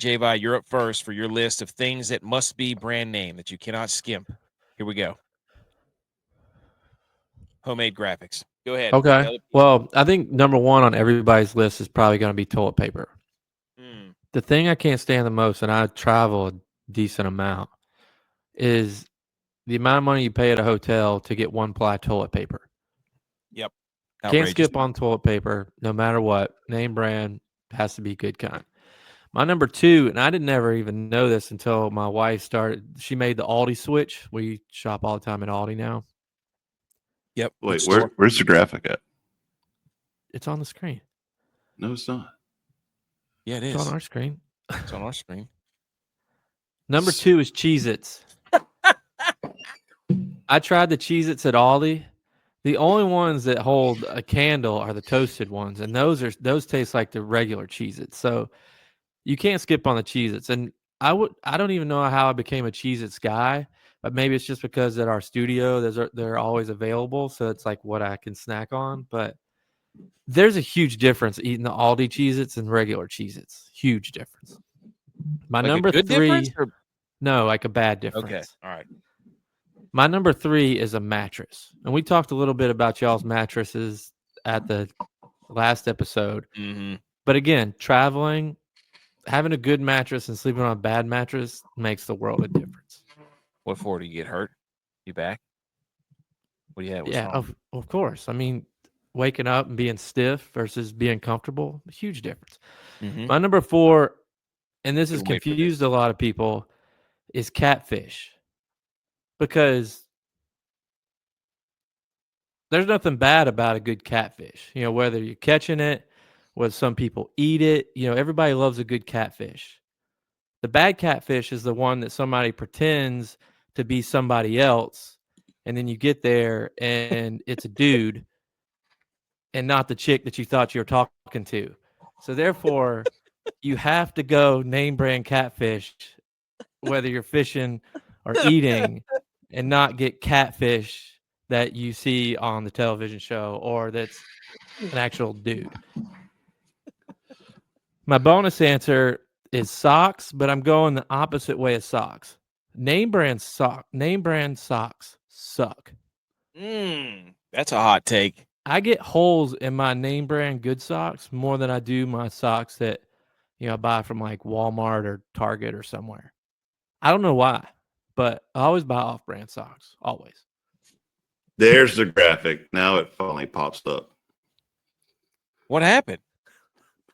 J-Vi, you're up first for your list of things that must be brand name that you cannot skimp. Here we go. Homemade graphics. Go ahead. Okay. Well, I think number one on everybody's list is probably going to be toilet paper. Mm, The thing I can't stand the most, and I travel a decent amount, is the amount of money you pay at a hotel to get one ply toilet paper. yep. Can't Outrageous. skip on toilet paper no matter what. Name brand has to be good kind. My number two, and I didn't never even know this until my wife started. She made the Aldi switch. We shop all the time at Aldi now. Yep. Wait, where's the graphic at? It's on the screen. No, it's not. Yeah, it is. It's on our screen. It's on our screen. Number two is Cheez-Its. I tried the Cheez-Its at Aldi. The only ones that hold a candle are the toasted ones, and those taste like the regular Cheez-Its. So you can't skip on the Cheez-Its. And I don't even know how I became a Cheez-Its guy, but maybe it's just because at our studio they're always available, so it's like what I can snack on. But there's a huge difference eating the Aldi Cheez-Its and regular Cheez-Its. Huge difference. My Like number a good three, difference or- no, like a bad difference. Okay. All right. My number three is a mattress. And we talked a little bit about y'all's mattresses at the last episode. Mm-hmm. But again, traveling, having a good mattress and sleeping on a bad mattress makes the world of difference. What for? Do you get hurt? You back? What do you have? What's Yeah, wrong? of course. I mean, waking up and being stiff versus being comfortable, a huge difference. Mm-hmm. My number four, and this has Couldn't wait for confused a lot of people, is catfish. Because there's nothing bad about a good catfish. You know, whether you're catching it, whether some people eat it, everybody loves a good catfish. The bad catfish is the one that somebody pretends to be somebody else, and then you get there and it's a dude and not the chick that you thought you were talking to. So therefore, you have to go name brand catfish, whether you're fishing or eating, and not get catfish that you see on the television show or that's an actual dude. My bonus answer is socks, but I'm going the opposite way of socks. Name brand socks suck. That's a hot take. I get holes in my name brand good socks more than I do my socks that I buy from like Walmart or Target or somewhere. I don't know why, but I always buy off-brand socks. Always. There's the graphic. Now it finally pops up. What happened?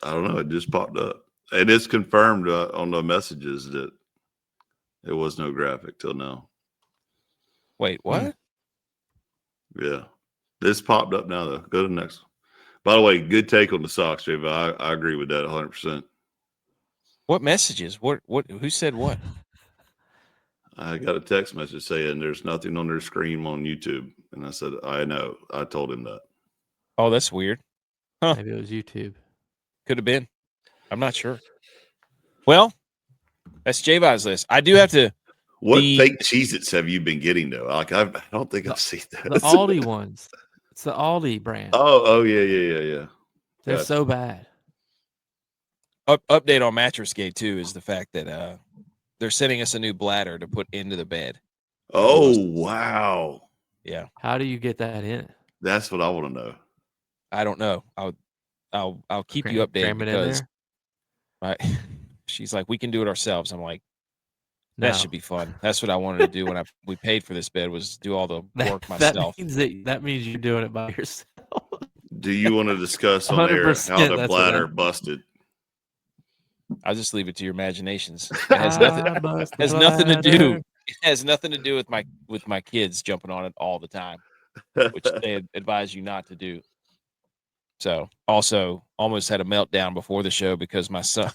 I don't know. It just popped up. It is confirmed on the messages that there was no graphic till now. Wait, what? Yeah. This popped up now, though. Go to the next one. By the way, good take on the socks, Jay. I agree with that 100%. What messages? What? Who said what? I got a text message saying there's nothing on their screen on YouTube. And I said, I know. I told him that. Oh, that's weird. Huh. Maybe it was YouTube. Could have been. I'm not sure. Well, that's J-Vi's list. I do have to. What fake Cheez-Its have you been getting, though? Like, I don't think I've seen that. The Aldi ones. It's the Aldi brand. Oh, yeah. They're so bad. Update on Mattress Gate, too, is the fact that they're sending us a new bladder to put into the bed. Oh, wow. Yeah. How do you get that in? That's what I want to know. I don't know. I'll keep you updated because she's like, we can do it ourselves. I'm like, that should be fun. That's what I wanted to do when we paid for this bed, was do all the work myself. That means you're doing it by yourself. Do you want to discuss on air how the bladder busted? I'll just leave it to your imaginations. It has nothing to do. It has nothing to do with my kids jumping on it all the time, which they advise you not to do. So, also almost had a meltdown before the show because my son.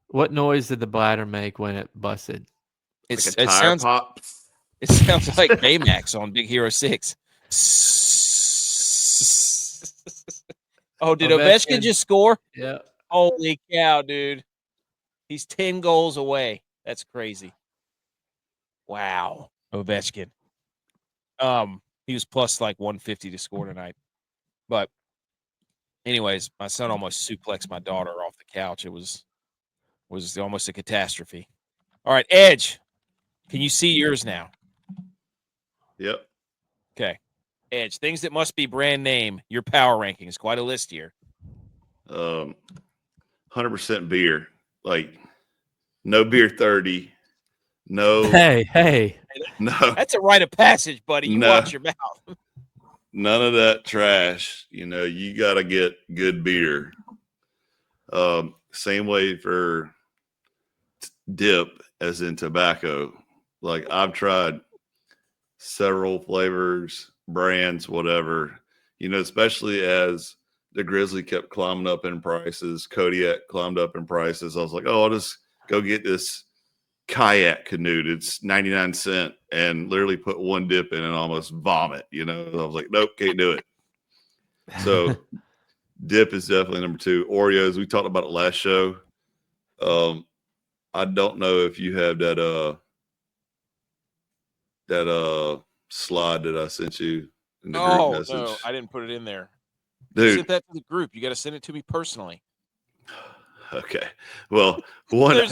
What noise did the bladder make when it busted? It sounds pop. It sounds like Baymax on Big Hero 6. Oh, did Ovechkin just score? Yeah. Holy cow, dude. He's 10 goals away. That's crazy. Wow. Ovechkin. He was plus like 150 to score tonight. But anyways, my son almost suplexed my daughter off the couch. It was was almost a catastrophe. All right, Edge. Can you see yours now? Yep. Okay. Edge, things that must be brand name, your power rankings. Quite a list here. 100% beer. Like, no beer 30. No. Hey. No. That's a rite of passage, buddy. You No. watch your mouth. None of that trash. You got to get good beer. Same way for dip as in tobacco. Like, I've tried several flavors, brands, whatever, especially as the Grizzly kept climbing up in prices, Kodiak climbed up in prices. I was like, oh, I'll just go get this kayak canoe. It's 99 cents, and literally put one dip in and almost vomit. I was like, nope, can't do it. So dip is definitely number 2. Oreos, we talked about it last show. I don't know if you have that slide that I sent you in the group message. No, I didn't put it in there. Dude. You sent that to the group. You got to send it to me personally. Okay. Well, one, I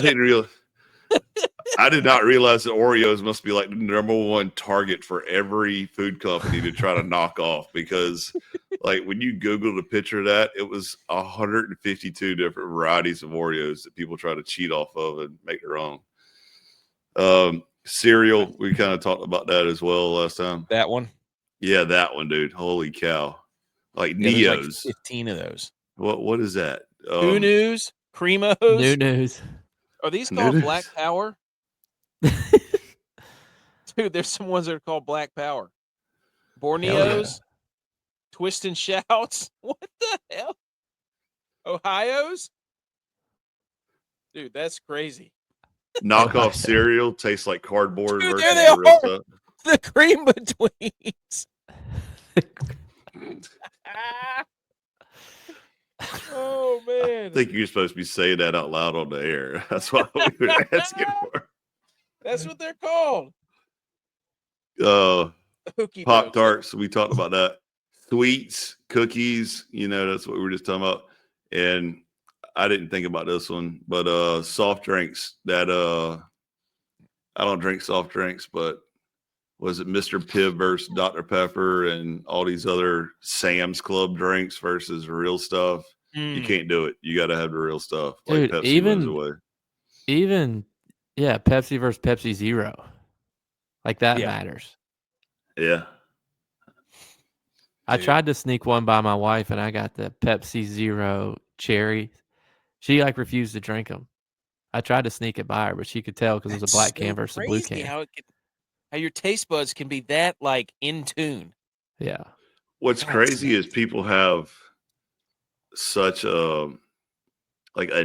did not realize that Oreos must be like the number one target for every food company to try to knock off, because like when you Googled a picture of that, it was 152 different varieties of Oreos that people try to cheat off of and make their own. Cereal, we kind of talked about that as well last time. That one? Yeah, that one, dude. Holy cow. Like yeah, Neos. Like 15 of those. What is that? New News? Cremos? New News. Are these called Black Power? Dude, there's some ones that are called Black Power. Borneos? Yeah. Twist and Shouts? What the hell? Ohio's? Dude, that's crazy. Knockoff cereal tastes like cardboard. Dude, versus there they real are. stuff. The Cream Betweens. Oh, man. I think you're supposed to be saying that out loud on the air. That's what we were asking for. That's what they're called. Pop Tarts. We talked about that. Sweets, cookies. That's what we were just talking about. And I didn't think about this one, but soft drinks. That I don't drink soft drinks, but was it Mr. Pibb versus Dr. Pepper and all these other Sam's Club drinks versus real stuff? You can't do it. You got to have the real stuff. Like Dude, Pepsi wins away. Pepsi versus Pepsi Zero. Like that matters. Yeah. I tried to sneak one by my wife, and I got the Pepsi Zero cherry. She refused to drink them. I tried to sneak it by her, but she could tell because it was a black can versus a blue can. How your taste buds can be that in tune. Yeah. What's crazy is people have such a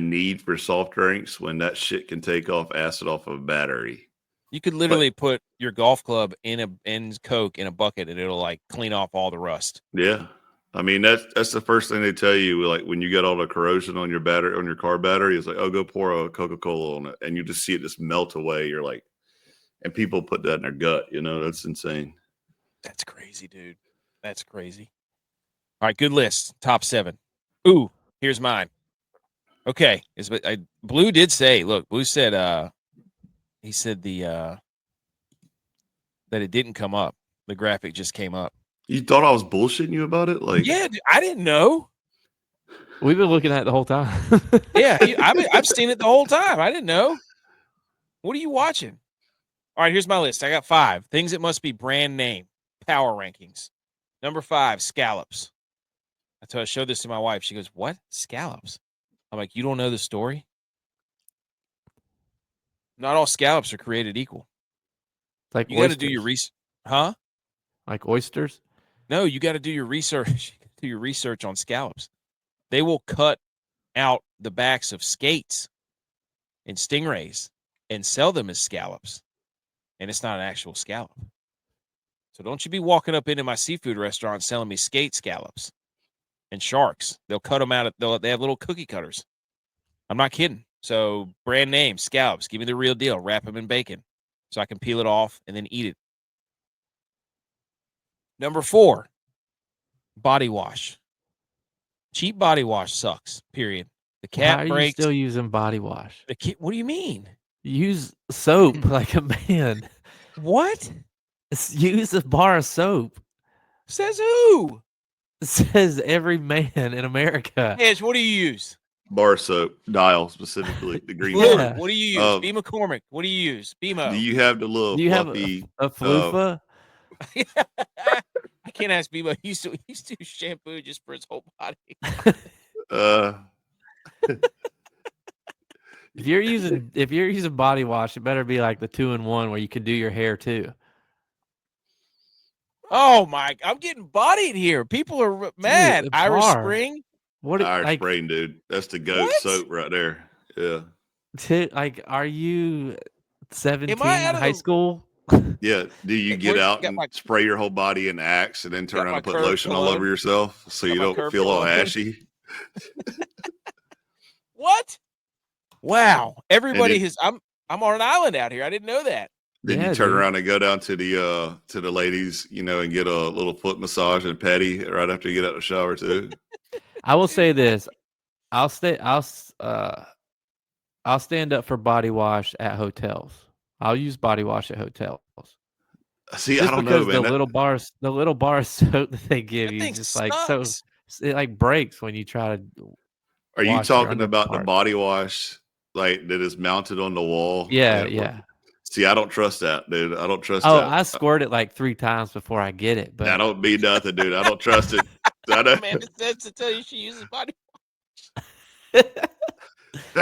need for soft drinks when that shit can take acid off of a battery. You could literally put your golf club in Coke in a bucket, and it'll clean off all the rust. Yeah. I mean, that's the first thing they tell you, when you get all the corrosion on your battery, on your car battery, it's go pour a Coca-Cola on it, and you just see it just melt away. You're like, and people put that in their gut, that's insane. That's crazy, dude. That's crazy. All right, good list. Top 7. Ooh, here's mine. Okay, Blue did say, look, Blue said, he said that it didn't come up. The graphic just came up. You thought I was bullshitting you about it? Yeah, dude, I didn't know. We've been looking at it the whole time. Yeah, I've seen it the whole time. I didn't know. What are you watching? All right, here's my list. I got 5 things that must be brand name. Power rankings. Number 5, scallops. I showed this to my wife. She goes, "What? Scallops?" I'm like, "You don't know the story? Not all scallops are created equal. You got to do your research, huh? Like oysters? No, you got to do your research. Do your research on scallops. They will cut out the backs of skates and stingrays and sell them as scallops, and it's not an actual scallop. So don't you be walking up into my seafood restaurant selling me skate scallops and sharks. They'll cut them out. They have little cookie cutters. I'm not kidding. So brand name, scallops. Give me the real deal. Wrap them in bacon so I can peel it off and then eat it. Number 4, body wash. Cheap body wash sucks, period. The How cap are you breaks. still using body wash? What do you mean? Use soap like a man. What? Use a bar of soap. Says who? It says every man in America. Edge, what do you use? Bar soap, Dial specifically, the green Lily, Yeah. one. what do you use? B. McCormick, what do you use? BMO. Do you have the little Do you have fluffy? a floofa? I can't ask BMO. He used to use shampoo just for his whole body. If you're using body wash, it better be like the 2-in-1 where you can do your hair too. Oh my! I'm getting bodied here. People are mad. Dude, Irish bar. Spring. What Irish like, Spring, dude. That's the goat What? soap right there. Yeah. like, are you 17 out of high the- school? Yeah. Do you Hey, get where's- out got and my- spray your whole body in Axe and then turn Got around my and put curved lotion all cologne. over yourself so you Got my don't curved feel all cologne. ashy? What? Wow! Everybody it- has. I'm on an island out here. I didn't know that. Then Yeah, you turn dude. around and go down to the ladies, and get a little foot massage and petty right after you get out of the shower too. I will say this. I'll stand up for body wash at hotels. I'll use body wash at hotels. See, Just I don't know, because man. the little bar of soap that they give That you thing just like so sucks. it like breaks when you try to. Are you wash your talking about the underpart. body wash like that is mounted on the wall? Yeah, And- yeah. See, I don't trust that, dude. I don't trust Oh, that. I squirt it like 3 times before I get it, That but don't mean nothing, dude. I don't trust it. I don't- Amanda says to tell you she uses body.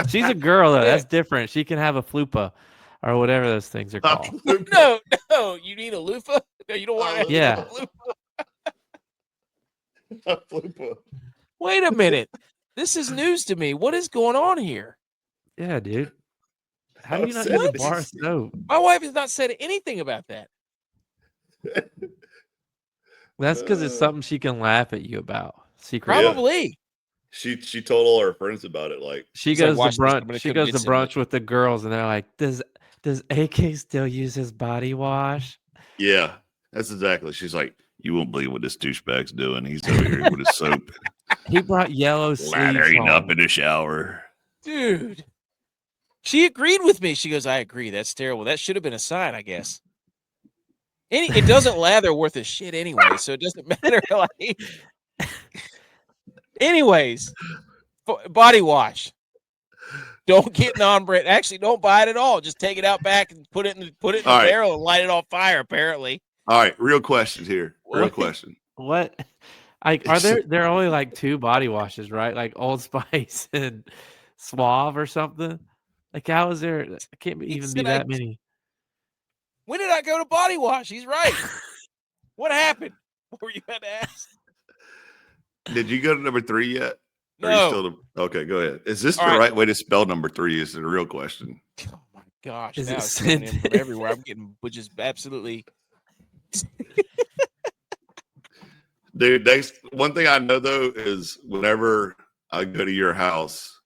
she's a girl though. That's different. She can have a flupa or whatever those things are called. No, you need a loofah. No, you don't want to. Yeah. Wait a minute. This is news to me. What is going on here? Yeah, dude. How do you not What? use a bar of soap? My wife has not said anything about that. That's because it's something she can laugh at you about. Secretly. Probably. She told all her friends about it. Like, She She's like, goes "Watch to this, I'm brunch. gonna She come goes get to some of brunch with the girls, and they're like, "Does AK still use his body wash?" yeah, that's exactly. She's like, you won't believe what this douchebag's doing. He's over here with his soap, He brought yellow sleeves lathering up home. in the shower. Dude. She agreed with me. She goes, I agree. That's terrible. That should have been a sign, I guess. It doesn't lather worth a shit anyway, so it doesn't matter. Like, anyways, body wash. Don't get non-brand. Actually, don't buy it at all. Just take it out back and put it in the All right. barrel and light it on fire. Apparently, All right, real question here. Real What? question. What? Like, are there are only like 2 body washes, right? Like Old Spice and Suave or something. Like, how is there? It can't He even said be that many. when did I go to body wash? He's right. What happened? What were you about to ask? Did you go to number 3 yet? Or are No. you still okay, go ahead. Is this All the right. right way to spell number 3? Is the real question. Oh my gosh! Is Now it it's coming in from sent- everywhere. I'm getting just absolutely. Dude, next one thing I know though is whenever I go to your house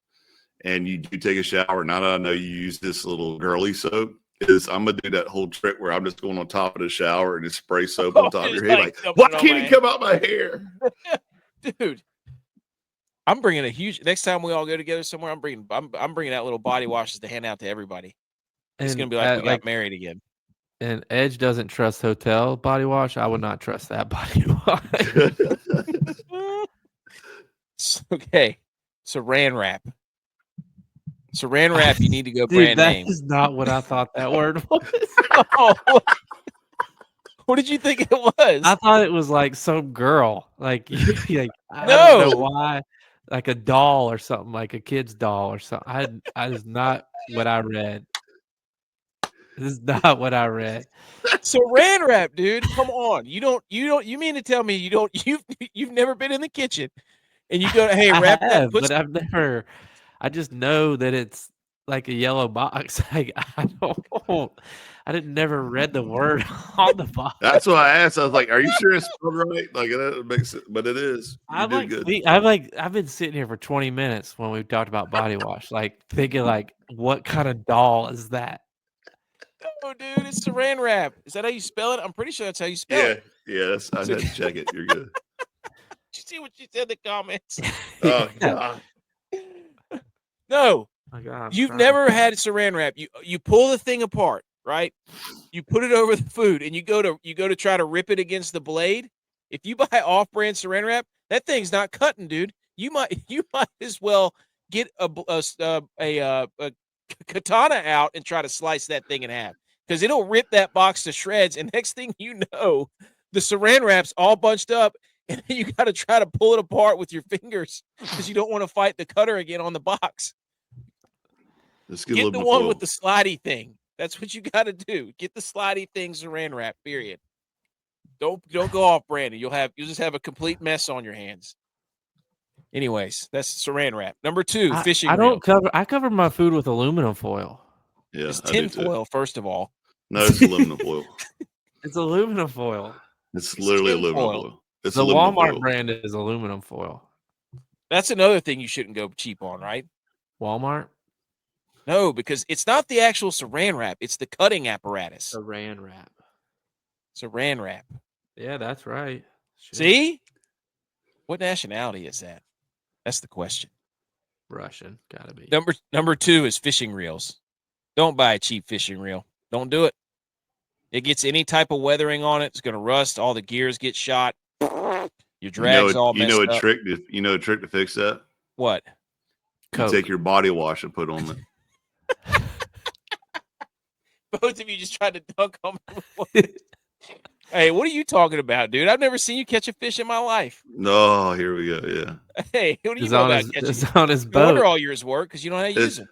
and you do take a shower, now that I know you use this little girly soap, is I'm gonna do that whole trick where I'm just going on top of the shower and just spray soap on top of your Just head. like Like, dumping why it on can't my it head. come out my hair? Dude, I'm bringing a huge. Next time we all go together somewhere, I'm bringing out little body washes to hand out to everybody. It's And, gonna be like we got like, married again. and Edge doesn't trust hotel body wash. I would not trust that body wash. Okay, Saran wrap. Saran wrap. You need to go Dude, brand that name. is not what I thought that word was. Oh, what did you think it was? I thought it was like some girl, like, like I don't know No. why, like a doll or something, like a kid's doll or something. I is not what I read. This is not what I read. Saran wrap, dude. Come on. You mean to tell me you've never been in the kitchen and you go, hey, I wrap that. have, Put but I've never. I just know that it's like a yellow box. Like, I didn't never read the word on the box. That's why I asked. I was like, "Are you sure it's spelled right?" Like that makes it, but it is. You I'm did like, good. I've been sitting here for 20 minutes when we've talked about body wash, like thinking like, what kind of doll is that? no, dude, it's saran wrap. Is that how you spell it? I'm pretty sure that's how you spell Yeah, it. yes. I had to check it. You're good. Did you see what she said in the comments? Oh Yeah. God. No, My God, you've never had saran wrap. You pull the thing apart, right? You put it over the food, and you go to try to rip it against the blade. If you buy off-brand saran wrap, that thing's not cutting, dude. You might as well get a katana out and try to slice that thing in half, because it'll rip that box to shreds. And next thing you know, the saran wrap's all bunched up, and then you got to try to pull it apart with your fingers because you don't want to fight the cutter again on the box. Let's Get the one with the slidey thing. That's what you got to do. Get the slidey thing saran wrap. Period. Don't go off branding. You'll just have a complete mess on your hands. Anyways, that's saran wrap. Number 2, fishing reel. I cover my food with aluminum foil. Yeah, It's tin foil, first of all. No, it's aluminum foil. It's aluminum foil. It's literally tin aluminum foil. foil. It's The aluminum Walmart foil. brand is aluminum foil. That's another thing you shouldn't go cheap on, right? Walmart? No, because it's not the actual saran wrap. It's the cutting apparatus. Saran wrap. Saran wrap. Yeah, that's right. Shit. See? What nationality is that? That's the question. Russian. Gotta be. Number 2 is fishing reels. Don't buy a cheap fishing reel. Don't do it. It gets any type of weathering on it. It's going to rust. All the gears get shot. Your drag's all messed up. You know a trick to fix that? What? You take your body wash and put on it. Both of you just tried to dunk on me. Hey, what are you talking about, dude? I've never seen you catch a fish in my life. No, here we go. Yeah. Hey, what do you know about catching? It's on his No wonder boat. all yours work, because you don't know how to use them.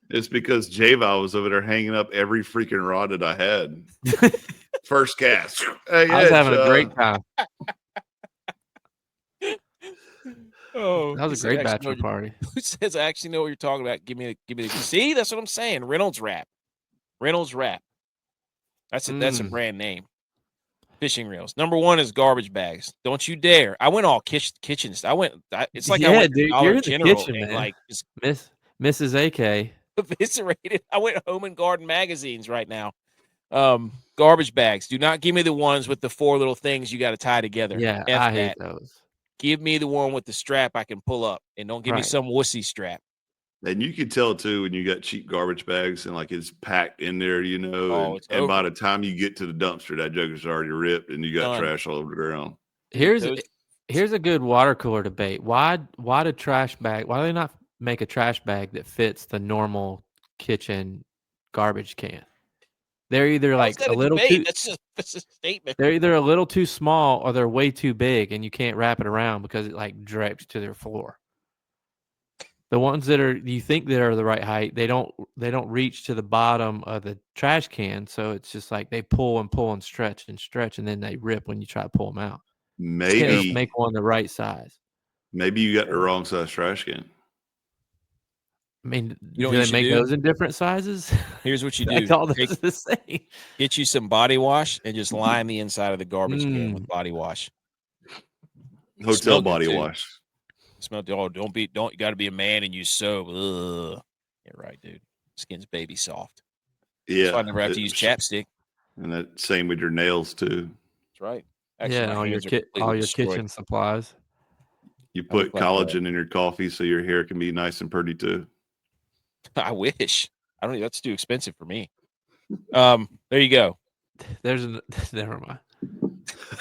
It's because J-Val was over there hanging up every freaking rod that I had. First cast. Hey, I was having a great time. Oh, That was a great bachelor party. Who says I actually know what you're talking about? Give me the see, that's what I'm saying. Reynolds wrap. Reynolds wrap. That's a brand name. Fishing reels. Number 1 is garbage bags. Don't you dare. I went all kitchen. It's like I went to Dollar General and like just Mrs. AK. eviscerated. I went Home and Garden magazines right now. Garbage bags. Do not give me the ones with the 4 little things you got to tie together. Yeah, I hate those. Give me the one with the strap I can pull up, and don't give me some wussy strap. And you can tell too when you got cheap garbage bags and like it's packed in there, you know. And by the time you get to the dumpster, that joker's already ripped, and you got trash all over the ground. Here's a good water cooler debate. Why do they not make a trash bag that fits the normal kitchen garbage can? They're either like a little too. That's a statement. They're either a little too small or they're way too big, and you can't wrap it around because it like drapes to their floor. The ones that you think that are the right height, they don't reach to the bottom of the trash can, so it's just like they pull and stretch, and then they rip when you try to pull them out. Maybe make one the right size. Maybe you got the wrong size trash can. I mean, do they make those in different sizes? Here's what you do. All this the same. Get you some body wash and just line the inside of the garbage can with body wash. Hotel body wash. You got to be a man and use soap. Ugh. Yeah, right, dude. Skin's baby soft. Yeah. So I never have to use chapstick. And that same with your nails too. That's right. Actually, all your kitchen supplies. You put collagen in your coffee so your hair can be nice and pretty too. I wish. I don't. That's too expensive for me. There you go. Never mind.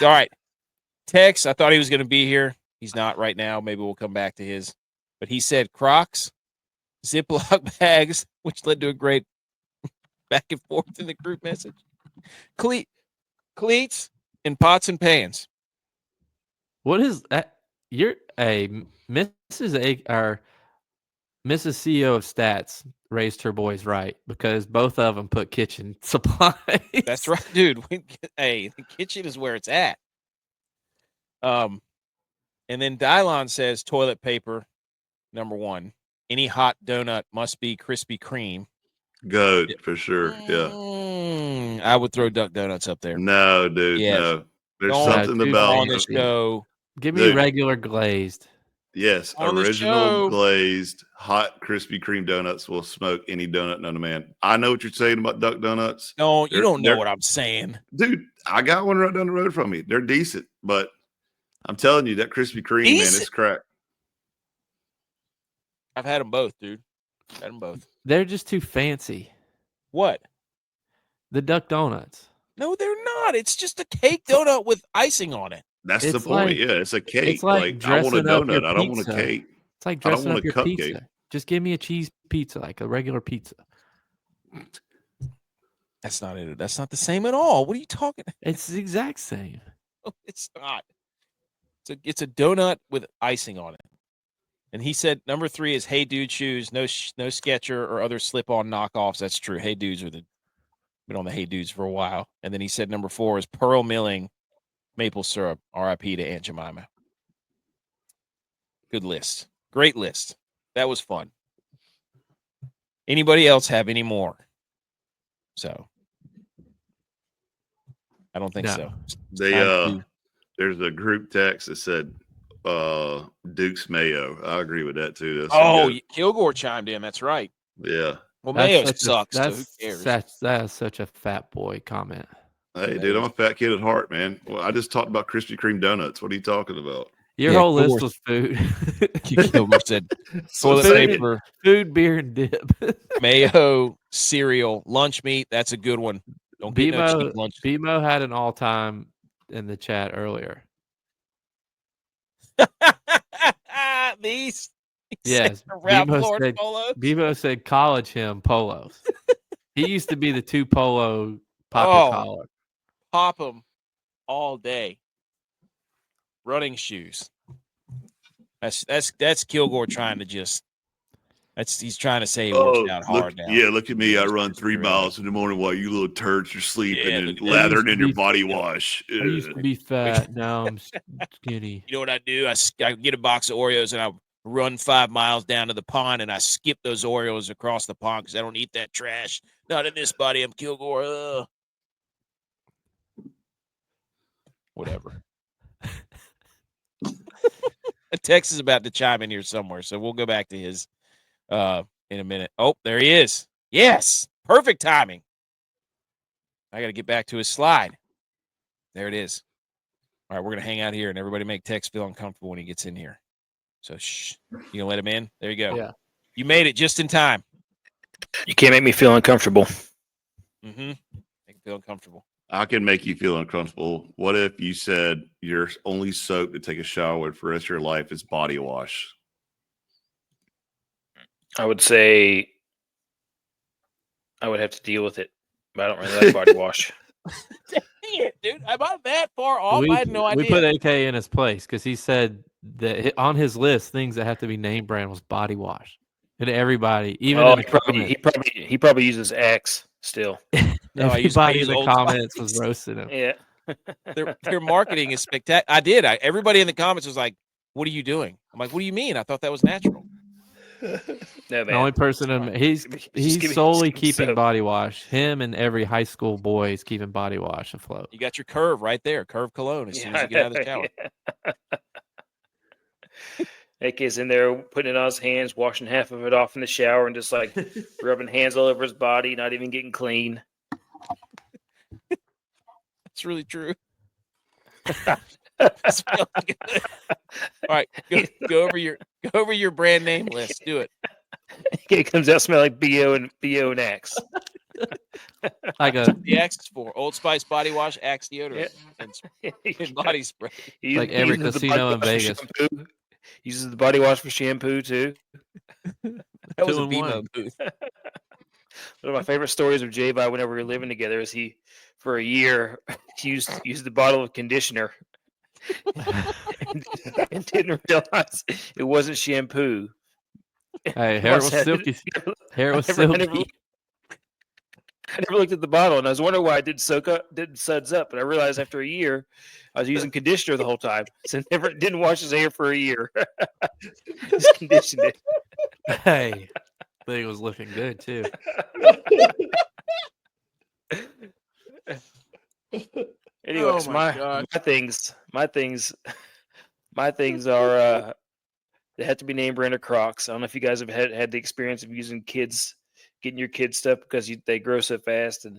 All right. Tex, I thought he was going to be here. He's not right now. Maybe we'll come back to his. But he said Crocs, Ziploc bags, which led to a great back and forth in the group message. Cleats and pots and pans. What is that? You're a Mrs. CEO of Stats raised her boys right, because both of them put kitchen supplies. That's right, dude. Hey, the kitchen is where it's at. And then Dylon says toilet paper, number 1. Any hot donut must be Krispy Kreme. Good, for sure. Yeah. I would throw Duck Donuts up there. No, dude. Yes. No. There's something about on the show. Give me regular glazed. Yes, on original glazed hot Krispy Kreme donuts will smoke any donut known to man. I know what you're saying about Duck Donuts. No, you don't know what I'm saying. Dude, I got one right down the road from me. They're decent, but I'm telling you, that Krispy Kreme, man, it's crack. I've had them both, dude. Had them both. They're just too fancy. What? The Duck Donuts. No, they're not. It's just a cake donut with icing on it. That's the It's point. like- Yeah, it's a cake. It's like I want a dressing up your donut. I don't want a pizza. cake. It's like I don't dressing want up a your cupcake. pizza. Just give me a cheese pizza, like a regular pizza. That's not it. That's not the same at all. What are you talking? It's the exact same. It's not. It's a donut with icing on it. And he said number 3 is Hey Dude shoes, no Sketcher or other slip-on knockoffs. That's true. Hey Dudes been on the Hey Dudes for a while. And then he said number 4 is Pearl Milling maple syrup. R.I.P. to Aunt Jemima. Good list. Great list. That was fun. Anybody else have any more? So I don't think No. so. They Time to- there's a group text that said Duke's Mayo. I agree with that too. That's Oh, good. Kilgore chimed in. That's right. Yeah. Well, That's mayo such a- sucks. So who That's cares? that's such a fat boy comment. Hey, dude, I'm a fat kid at heart, man. Well, I just talked about Krispy Kreme donuts. What are you talking about? Your Yeah, whole list Kilgore- was food. Kilgore said toilet Food. paper, Food, beer, and dip. mayo, cereal, lunch meat. That's a good one. Don't get no cheap lunch. BMO had an all-time in the chat earlier. These. Yes, Ralph BMO Lauren said- polos. BMO said college him polos. He used to be the 2 polo pop Oh. your collar. Pop them all day. Running shoes. That's Kilgore trying to just. He's trying to say he works out hard now. Yeah, look at me. I run 3 Really? miles in the morning while you little turds are sleeping Yeah, and look at that. lathering I in your used to body be- wash. I used to be fat. Now I'm skinny. You know what I do? I get a box of Oreos and I run 5 miles down to the pond and I skip those Oreos across the pond because I don't eat that trash. Not in this body. I'm Kilgore. Whatever. Tex is about to chime in here somewhere, so we'll go back to his in a minute. Oh, there he is. Yes, perfect timing. I got to get back to his slide. There it is. All right, we're gonna hang out here and everybody make Tex feel uncomfortable when he gets in here. So shh, you gonna let him in? There you go. Yeah. You made it just in time. You can't make me feel uncomfortable. Mm-hmm. Make him feel uncomfortable. I can make you feel uncomfortable. What if you said your only soap to take a shower with for the rest of your life is body wash? I would say I would have to deal with it, but I don't really like body wash. Dang it, dude! I'm not that far off. I had no idea. We put AK in his place because he said that on his list, things that have to be name brand was body wash. And everybody, even Oh, in the he probably uses Axe still. No, I use everybody in the Old comments Spice. was roasting him. Yeah. Their marketing is spectacular. Everybody in the comments was like, "What are you doing?" I'm like, "What do you mean? I thought that was natural." No, The man. only person he's Just give me solely some keeping soap. body wash. Him and every high school boy is keeping body wash afloat. You got your Curve right there, Curve cologne. As soon as you get out of the shower, AK's in there putting it on his hands, washing half of it off in the shower, and just like rubbing hands all over his body, not even getting clean. it's really true. It's feeling good. All right, go over your brand name list. Do it. It comes out smelling like BO and Axe. Like a The Axe is for Old Spice body wash, Axe deodorant, and body spray. He Like he every uses the casino body in wash for Vegas. shampoo. He uses the body wash for shampoo too. That was a 2 in 1. BMO booth. One of my favorite stories of J-By whenever we were living together is he, for a year, used the bottle of conditioner and didn't realize it wasn't shampoo. Hey, hair was Must have- silky. Hair was I never- silky. I never looked at the bottle, and I was wondering why it didn't suds up. But I realized after a year, I was using conditioner the whole time, so didn't wash his hair for a year. Just conditioned it. Hey, thing was looking good too. Anyways, Oh my my gosh. my things are they have to be name brand or Crocs. I don't know if you guys have had the experience of getting your kids stuff because they grow so fast and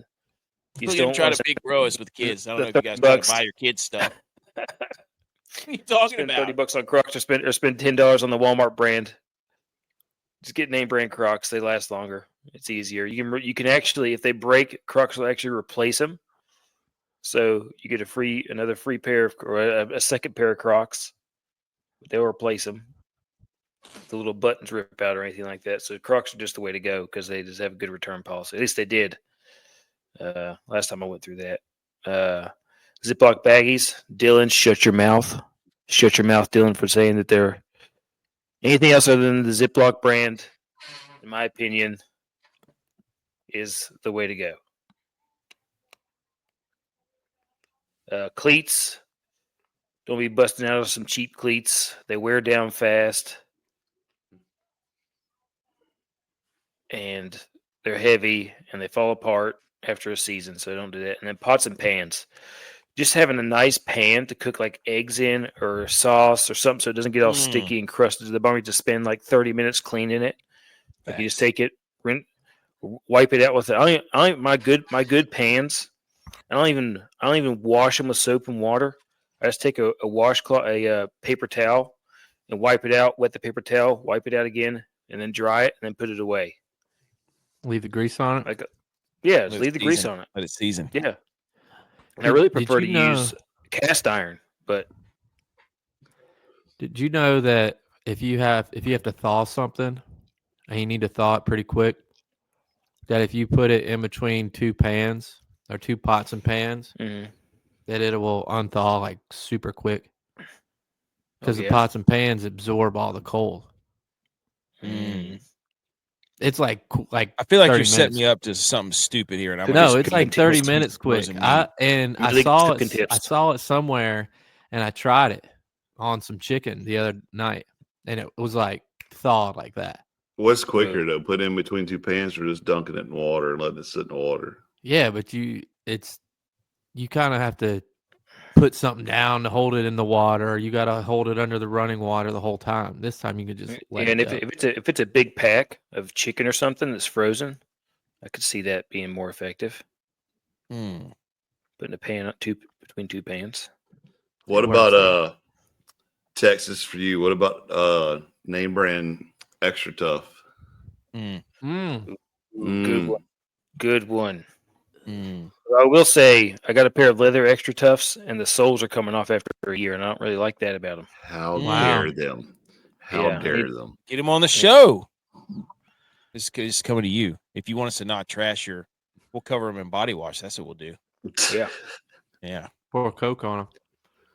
you Look just at him don't trying want to big bro us with kids. I don't know if the you guys got $30 to buy your kids stuff. What are you talking spend about? $30 on Crocs or spend $10 on the Walmart brand. Just get name brand Crocs. They last longer. It's easier. You can actually, if they break, Crocs will actually replace them. So you get another free pair or a second pair of Crocs. They'll replace them. The little buttons rip out or anything like that. So Crocs are just the way to go because they just have a good return policy. At least they did. Last time I went through that. Ziploc baggies. Dylan, shut your mouth. Shut your mouth, Dylan, for saying that they're anything else other than the Ziploc brand, in my opinion, is the way to go. Cleats. Don't be busting out of some cheap cleats. They wear down fast. And they're heavy and they fall apart after a season. So don't do that. And then pots and pans. Just having a nice pan to cook like eggs in or sauce or something so it doesn't get all sticky and crusted to the bone. You just spend like 30 minutes cleaning it. Like you just take it, wipe it out with it. My good pans. I don't even wash them with soap and water. I just take a washcloth, a paper towel, and wipe it out. Wet the paper towel, wipe it out again, and then dry it, and then put it away. Leave the grease on it. Just leave the grease on it. Let it season. Yeah, and I really prefer to use cast iron. But did you know that if you have to thaw something and you need to thaw it pretty quick, that if you put it in between two pans or two pots and pans, that it will unthaw like super quick because the pots and pans absorb all the cold. It's like I feel like you're setting me up to something stupid here, and I'm it's like 30 minutes quick. I saw it somewhere, and I tried it on some chicken the other night, and it was like thawed like that. What's quicker though? Put in between two pans or just dunking it in water and letting it sit in the water? Yeah, but you kind of have to put something down to hold it in the water, or you got to hold it under the running water the whole time. This time you can just let it go. If it's a big pack of chicken or something that's frozen, I could see that being more effective. Putting a pan between two pans. What about Texas for you? What about name brand Extra Tough? Good one. I will say I got a pair of leather Extra Toughs, and the soles are coming off after a year, and I don't really like that about them. How dare them? How dare them? Get them on the show. This is coming to you. If you want us to not trash we'll cover them in body wash. That's what we'll do. Yeah. Yeah. Pour a Coke on them.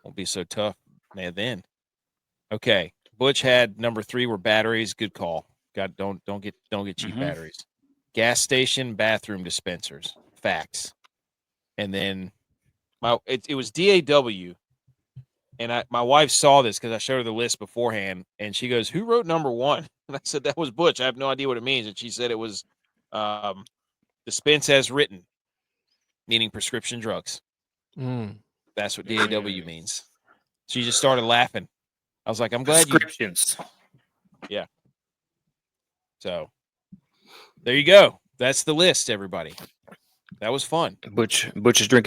Won't be so tough, man. Then, okay. Butch had number 3 were batteries. Good call. Don't get cheap batteries. Gas station bathroom dispensers. Facts. And then it was DAW, and my wife saw this because I showed her the list beforehand, and she goes, "Who wrote number 1?" And I said, "That was Butch. I have no idea what it means." And she said it was dispense as written, meaning prescription drugs. That's what DAW means. She just started laughing. I was like, "I'm glad prescriptions." Yeah. So there you go. That's the list, everybody. That was fun. Butch is drinking